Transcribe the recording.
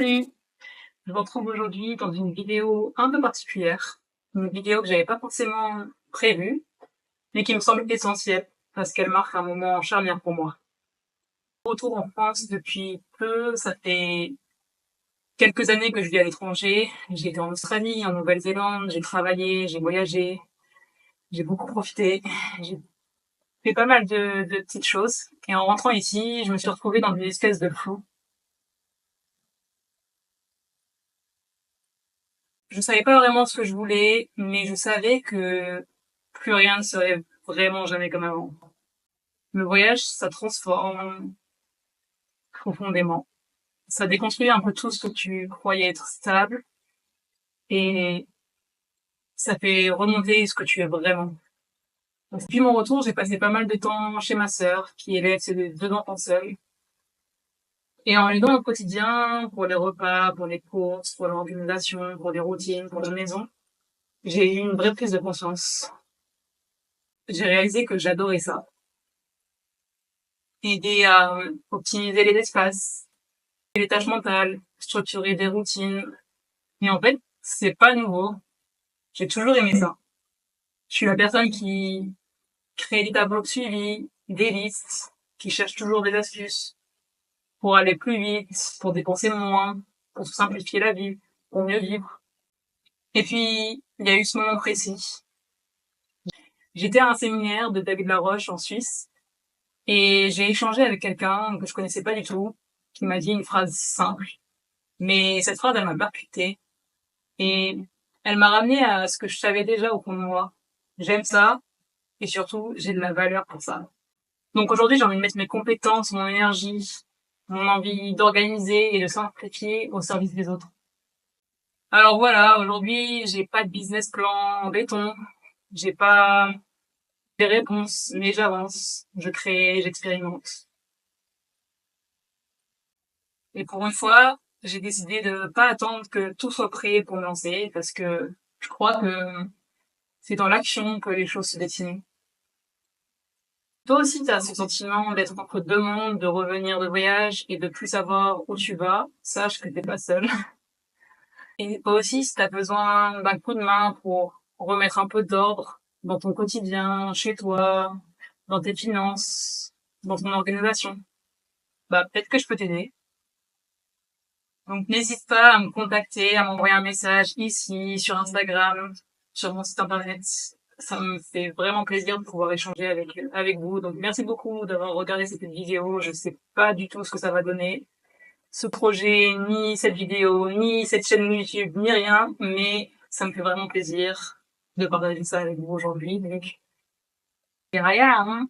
Salut! Je vous retrouve aujourd'hui dans une vidéo un peu particulière. Une vidéo que j'avais pas forcément prévue, mais qui me semble essentielle parce qu'elle marque un moment charnière pour moi. Retour en France depuis peu, ça fait quelques années que je vis à l'étranger. J'ai été en Australie, en Nouvelle-Zélande, j'ai travaillé, j'ai voyagé, j'ai beaucoup profité, j'ai fait pas mal de petites choses. Et en rentrant ici, je me suis retrouvée dans une espèce de flou. Je savais pas vraiment ce que je voulais, mais je savais que plus rien ne serait vraiment jamais comme avant. Le voyage, ça transforme profondément. Ça déconstruit un peu tout ce que tu croyais être stable et ça fait remonter ce que tu es vraiment. Depuis mon retour, j'ai passé pas mal de temps chez ma sœur, qui élève ses deux enfants seuls. Et en l'aidant au quotidien, pour les repas, pour les courses, pour l'organisation, pour les routines, pour la maison, j'ai eu une vraie prise de conscience. J'ai réalisé que j'adorais ça. Aider à optimiser les espaces, les tâches mentales, structurer des routines. Et en fait, c'est pas nouveau. J'ai toujours aimé ça. Je suis la personne qui crée des tableaux de suivi, des listes, qui cherche toujours des astuces pour aller plus vite, pour dépenser moins, pour se simplifier la vie, pour mieux vivre. Et puis, il y a eu ce moment précis. J'étais à un séminaire de David Laroche en Suisse et j'ai échangé avec quelqu'un que je connaissais pas du tout, qui m'a dit une phrase simple. Mais cette phrase, elle m'a percutée et elle m'a ramené à ce que je savais déjà au fond de moi. J'aime ça et surtout, j'ai de la valeur pour ça. Donc aujourd'hui, j'ai envie de mettre mes compétences, mon énergie, mon envie d'organiser et de simplifier au service des autres. Alors voilà, aujourd'hui, j'ai pas de business plan en béton, j'ai pas des réponses, mais j'avance, je crée, j'expérimente. Et pour une fois, j'ai décidé de pas attendre que tout soit prêt pour me lancer parce que je crois que c'est dans l'action que les choses se dessinent. Toi aussi, t'as ce sentiment d'être entre deux mondes, de revenir de voyage et de plus savoir où tu vas. Sache que t'es pas seul. Et toi aussi, si t'as besoin d'un coup de main pour remettre un peu d'ordre dans ton quotidien, chez toi, dans tes finances, dans ton organisation, bah, peut-être que je peux t'aider. Donc, n'hésite pas à me contacter, à m'envoyer un message ici, sur Instagram, sur mon site internet. Ça me fait vraiment plaisir de pouvoir échanger avec vous. Donc, merci beaucoup d'avoir regardé cette vidéo. Je sais pas du tout ce que ça va donner. Ce projet, ni cette vidéo, ni cette chaîne YouTube, ni rien. Mais ça me fait vraiment plaisir de partager ça avec vous aujourd'hui. Donc, et rien, hein.